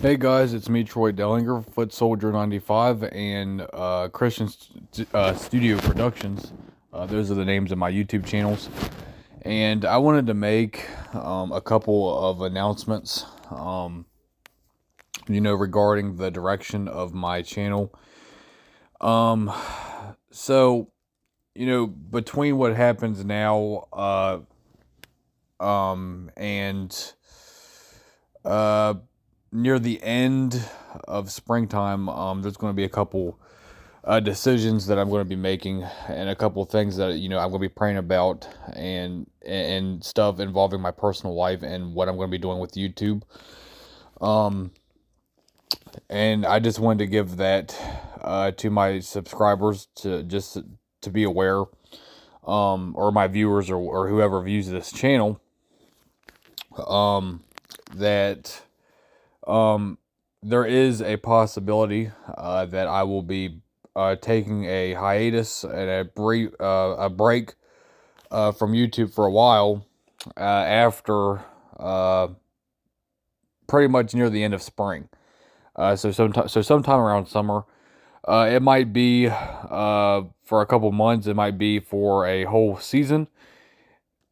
Hey guys, it's me, Troy Dellinger, Foot Soldier 95, and Christian Studio Productions. Those are the names of my YouTube channels. And I wanted to make a couple of announcements, regarding the direction of my channel. Um, so, between what happens now, and uh, near the end of springtime, there's going to be a couple decisions that I'm going to be making, and a couple of things that I'm going to be praying about, and stuff involving my personal life and what I'm going to be doing with YouTube. Um, and I just wanted to give that to my subscribers to be aware, or my viewers, or whoever views this channel, that Um, there is a possibility that I will be taking a hiatus and a break from YouTube for a while, after pretty much near the end of spring. So sometime around summer. It might be for a couple months. It might be for a whole season.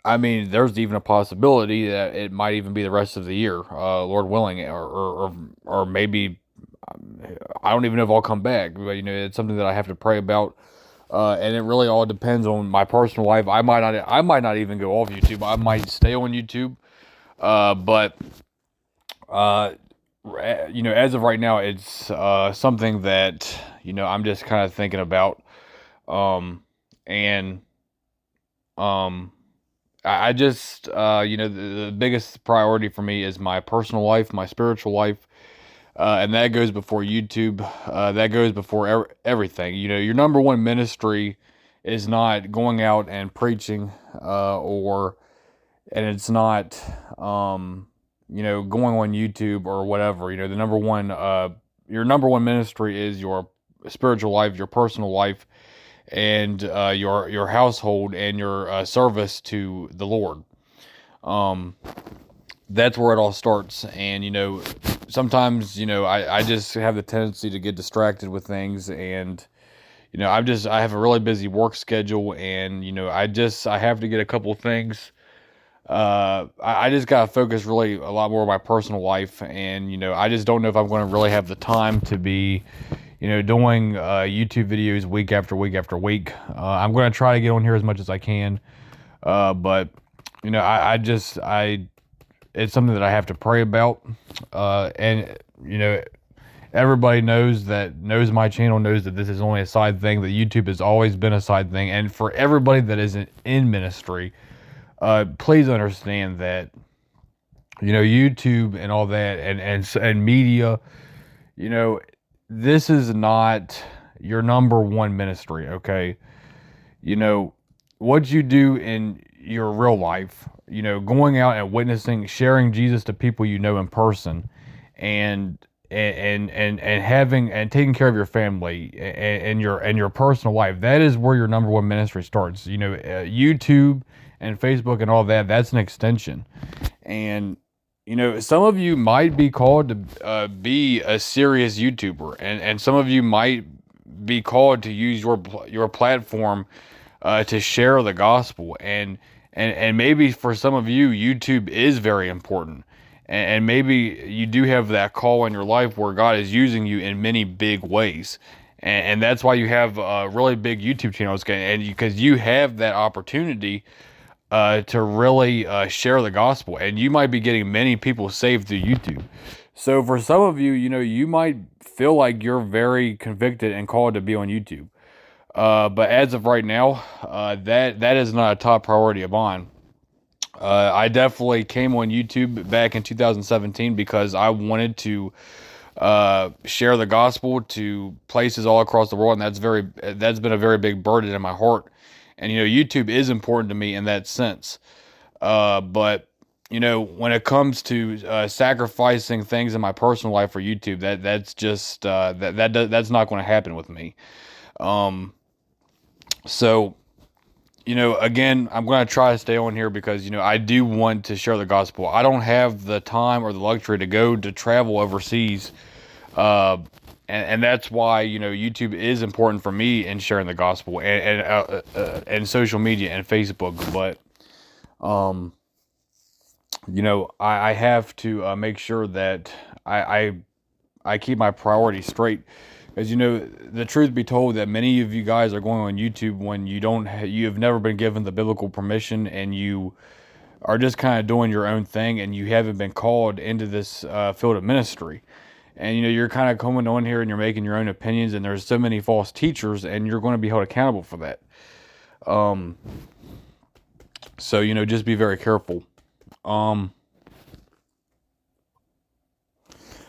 I mean, there's even a possibility that it might even be the rest of the year, Lord willing, or maybe, I don't even know if I'll come back. But it's something that I have to pray about, and it really all depends on my personal life. I might not even go off YouTube. I might stay on YouTube, but uh, as of right now, it's something that I'm just kind of thinking about, and um. I just, the biggest priority for me is my personal life, my spiritual life, and that goes before YouTube. That goes before everything. Your number one ministry is not going out and preaching, and it's not, going on YouTube or whatever. Your number one ministry is your spiritual life, your personal life, and your household, and your service to the Lord. Um, that's where it all starts. And sometimes I just have the tendency to get distracted with things, and I have a really busy work schedule, and I have to get a couple of things. I just gotta focus really a lot more on my personal life, and I just don't know if I'm going to really have the time to be doing YouTube videos week after week after week. I'm going to try to get on here as much as I can, but it's something that I have to pray about, and everybody knows my channel, knows that this is only a side thing. That YouTube has always been a side thing, and for everybody that isn't in ministry, please understand that YouTube and all that, and media, you know, this is not your number one ministry, okay? You know, what you do in your real life, going out and witnessing, sharing Jesus to people in person, and having and taking care of your family, and your personal life. That is where your number one ministry starts. YouTube and Facebook and all that, that's an extension. And some of you might be called to be a serious YouTuber, and some of you might be called to use your platform to share the gospel, and maybe for some of you, YouTube is very important, and maybe you do have that call in your life where God is using you in many big ways, and that's why you have really big YouTube channels, and because you have that opportunity to really share the gospel, and you might be getting many people saved through YouTube. So for some of you, you might feel like you're very convicted and called to be on YouTube. But as of right now, that is not a top priority of mine. I definitely came on YouTube back in 2017 because I wanted to share the gospel to places all across the world, and that's been a very big burden in my heart. And YouTube is important to me in that sense. But when it comes to sacrificing things in my personal life for YouTube, that's just that's not going to happen with me. Um, so again, I'm going to try to stay on here because, I do want to share the gospel. I don't have the time or the luxury to go to travel overseas. And that's why, YouTube is important for me in sharing the gospel and social media and Facebook. But, I have to make sure that I keep my priorities straight. As the truth be told, that many of you guys are going on YouTube when you have never been given the biblical permission, and you are just kind of doing your own thing, and you haven't been called into this field of ministry. And you're kind of coming on here and you're making your own opinions, and there's so many false teachers, and you're going to be held accountable for that. So just be very careful.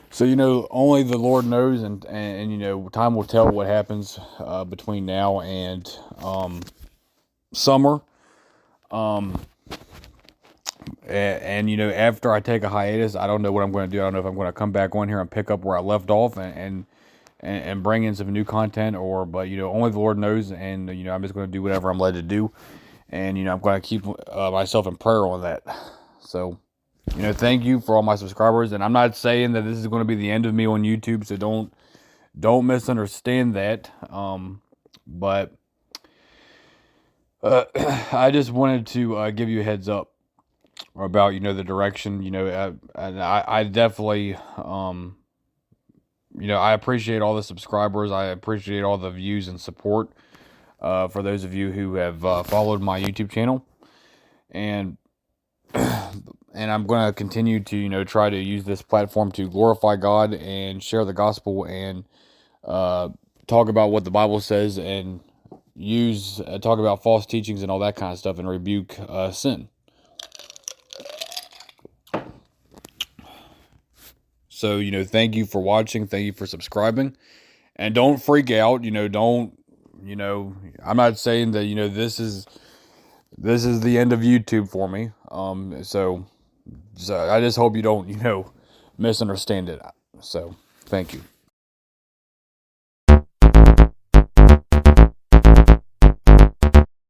So only the Lord knows, and time will tell what happens between now and summer. And after I take a hiatus, I don't know what I'm going to do. I don't know if I'm going to come back on here and pick up where I left off and bring in some new content, but only the Lord knows. And I'm just going to do whatever I'm led to do, and I'm going to keep myself in prayer on that. So thank you for all my subscribers, and I'm not saying that this is going to be the end of me on YouTube, so don't misunderstand that. But I just wanted to give you a heads up about the direction. I definitely I appreciate all the subscribers. I appreciate all the views and support for those of you who have followed my YouTube channel, and I'm going to continue to try to use this platform to glorify God and share the gospel, and talk about what the Bible says, and talk about false teachings and all that kind of stuff, and rebuke sin. So, thank you for watching. Thank you for subscribing. And don't freak out. I'm not saying that, this is the end of YouTube for me. So I just hope you don't, misunderstand it. So, thank you.